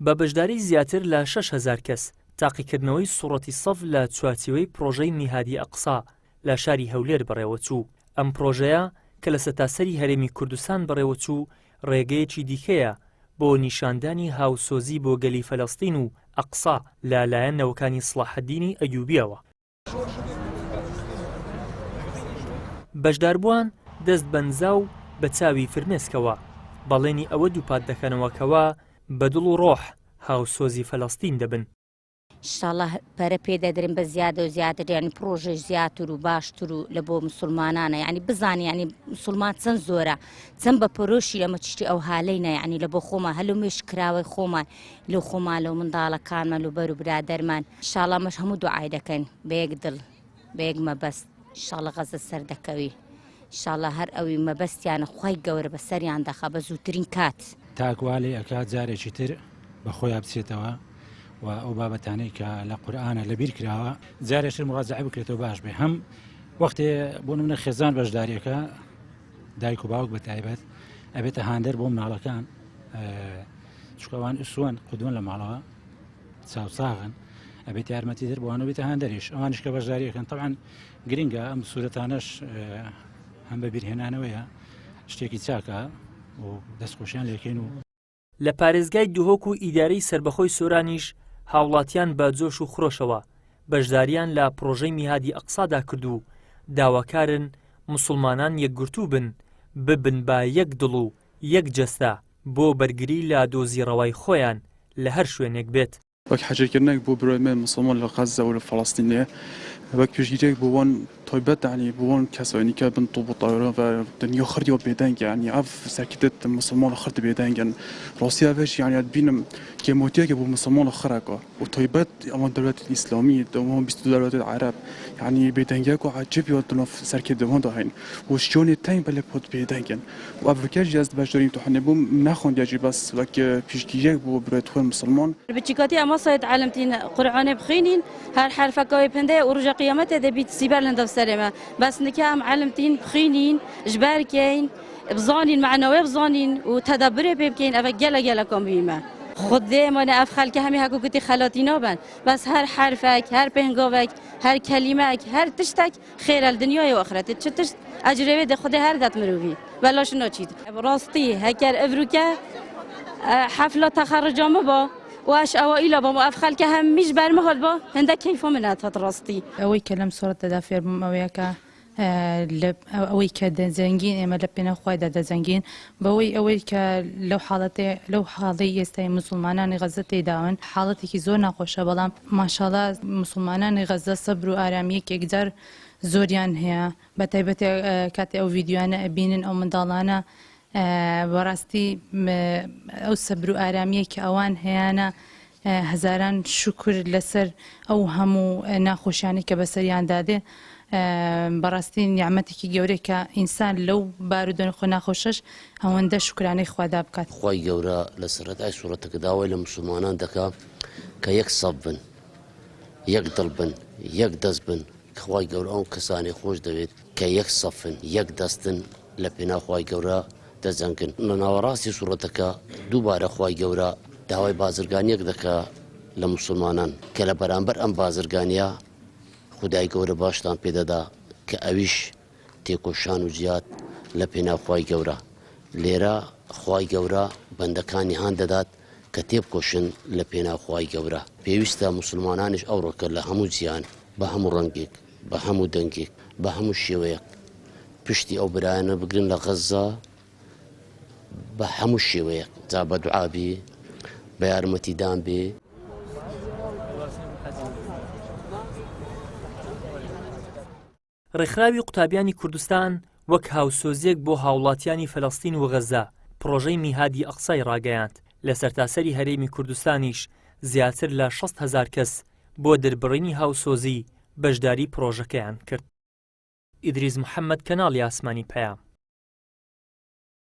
بە بەشداری زیاتر لە 6,000 کەس تاقیکردنەوەی سوڕەتی سەف لە چوارچێوەی پرۆژەی میهادی ئەقسا لە شاری هەولێر بەڕێوەچوو. ئەم پرۆژەیە کە لە سەتاسەری هەرێمی کوردستان بەڕێوەچوو ڕێگەیەکی دیکەیە بۆ نیشاندانی هاوسۆزی بۆ گەلی فەلەستین و ئەقسا لەلایەن نەوەکانی سڵاحەدینی ئەیوبیەوە. بەشداربووان دەست بەنزا و بە چاوی فرمێسکەوە بەڵێنی ئەوە دووپات دەکەنەوەکەوە بە دڵ و ڕۆح هاوسۆزی فەلەستین دەبن. ئینشاڵڵا پەرە پێدەدرین بە زیادە و زیاتر، یعنی پرۆژەش زیاتر و باشتر و لە بۆ مسلمانانە، یعنی بزانین یعنی مسلمان چەند زۆرە، چەند بە پرۆشی ئەمە چشتی ئەو هالەینە، یعنی لە بۆ خۆمان هەلو مێش کراوەی خۆمان لەو خۆمان لەو منداڵەکانمان و بەر و برادەرمان. ئینشاڵڵا مەش هەموو دوعای دەکەین بە یەک دڵ بە یەک مەبەست. ئینشاڵڵا غەزە سەر دەکەوی، ئینشاڵڵا هەر ئەوی مەبەستیانە خوای گەورە بە سەریان دەخا بە زووترین کات. تاکوالێ ئەکات جارێکی تر بە خۆیان بچێتەوە و ئەو بابەتانەی کە لە قورئانە لەبیر کراوە جارێشتر مڕاجعە بکرێتەوە باش بێ. هەم وەختێ بۆ نمونە خێزان بەشداریەکە دایک و باوک بە تایبەت ئەبێتە هاندەر بۆ مناڵەکان، چکەوان ئوسوان قودوون لە ماڵەوە چاوساغن، ئەبێت یارمەتیدر بۆوانە بێتە هاندەریش. ئەوانش کە بەشداریەکەن طبعاً گرینگە ئەم سوورەتانەش هەم بە بیرهێنانەوەیە شتێکی چاکە و دەستخۆشیان لێکەین. و لە پارێزگای دوهۆک و ئیدارەی سربەخۆی سۆرانیش هاوڵاتیان بە جۆش و خرۆشەوە بەشداریان لە پرۆژەی میهادی ئەقسادا کرد و داواکارن مسلمانان یەکگرتوو بن ببن بە یەک دڵ و یەک جەستە بۆ بەرگری لە دۆزیڕەوەی خۆیان لە هەر شوێنێک بێت. وەک حەجەرکردنێک بۆ برۆی مسلمان لە غەزە و لە فەڵەستینێ وەک پێشگیرێک بۆوان تایبەت ینی بۆوان کەسانی کە بن توپ و طایرە و دنیا خردی و بێدەنگ ینی ئەف سەرکردت مسلمان خرد بێدەنگن روسیا بەش ینی بینم کێمۆتیەکە بۆ مسلمان خڕەکە و تایبەت ئەوان دەوڵەتی ئیسلامی دەوام 22 دەوڵەتی عەرەب ینی بێدەنگێک و عەجیبی و دنیا سەرکردەوان داهین و شیۆنی تەنگ بەلێ پۆت بێدەنگن و ئەڤکەش جەست بەشداریم تو حنێ بووم نەخۆندیاجی بەس وەک پێشگیرێک بۆ برۆی خوێن مسلمان بچیکاتی ئەمە سایت عالمتین قورئانێ بخوێنین هەر حرفەکەوەی پندەیە و ڕۆژە قیامەتێ دەبیت سیبەر لەندە سەرێمە بەس نکە ئەم عالمتین بخوێنین ژبارکەین بزانین معنەوەی بزانین و تەدەبرێ پێ بکەین ئەوە گەلە گەلەکە مهمە. خودێمانە ئەف خەڵکە هەمی هەکوکتی خەلاتی نابن بەس هەر حرفێک هەر پێنگاوێک هەر کەلیمەک هەر تشتێک خێرە لە دنیای و ئاخرەتێ چ تشت ئەجرەوێ دە خودێ هەر دەت مرۆڤی بەلاش ناچیت. ڕاستی هەکەر ئەڤروکە حەفلە تەخەڕجامە بە واش ئەوائیلا بۆ ئەف خەڵکە هەمیش بەرمەهۆڵ بۆ هەندە کەیفۆ منات هەت ڕاستی. ئەوەی کە لەم سۆرەتەدا فێر بووم ئەوەیە کە ئەوەی کە دەزەنگین ئێمە لە پێنەخوایدا دەزەنگین بەوەی ئەوەی کە لەو حاڵەی ئێستای مسلمانانی غەزە تێداون حاڵەتێکی زۆر ناخۆشە، بەڵام ماشاڵڵا مسلمانانی غەزە سەبر و ئارامیەک یەکجار زۆریان هەیە. بەتایبەت کاتی ئەو ڤیدیۆانە ئەبینن ئەو منداڵانە بەڕاستی ئەو سەبر و ئارامیە کە ئەوان هەیەە هەزاران شکر لەسەر ئەو هەموو ناخۆشیانی کە بەسەریان دادێ. بەڕاستی نیعمەتێکی گەورەی کە ئینسان لەو بارودۆنی خۆ ناخۆشەش ئەوەندە شکرانەی خوادا بکات. خوای گەورە لە سەرەتای سوورەتەکە داوای لە مسلمانان دەکا کە یەک سەف بن، یەک دڵ بن، یەک دەست بن. خوای گەورە ئەو کەسانی خۆش دەوێت کە یەک سەفن یەک دەستن لە پێنا خوای گەورە دەزەنگن. لە ناوەڕاستی سوورەتەکە دووبارە خوای گەورە داوای بازرگانیەک دەکا لە مسلمانان کە لە بەرامبەر ئەم بازرگانیە خودای گەورە باشتان پێدەدا کە ئەویش تێکۆشان و جیات لە پێنا خوای گەورە. لێرە خوای گەورە بەندەکانی هان دەدات کە تێبکۆشن لە پێنا خوای گەورە. پێویستە مسلمانانش ئەوڕۆکە لە هەموو جیان بە هەموو ڕەنگێک بە هەموو دەنگێک بە هەموو شێوەیەک پشتی ئەو برایانە بگرن لە غەزە بە هەموو شێوەیەک جا بە دوعابی بە یارمەتیدان بێ. ڕێکخراوی قوتابیانی کوردستان وەک هاوسۆزیەک بۆ هاوڵاتیانی فەلەستین و غەزە پرۆژەی میهادی ئەقسای ڕاگەیاند. لە سەرتاسەری هەرێمی کوردستانیش زیاتر لە 6,000 کەس بۆ دەربڕینی هاوسۆزی بەشداری پرۆژەکەیان کرد. ئیدریس محەممەد کەناڵی ئاسمانی پەیام.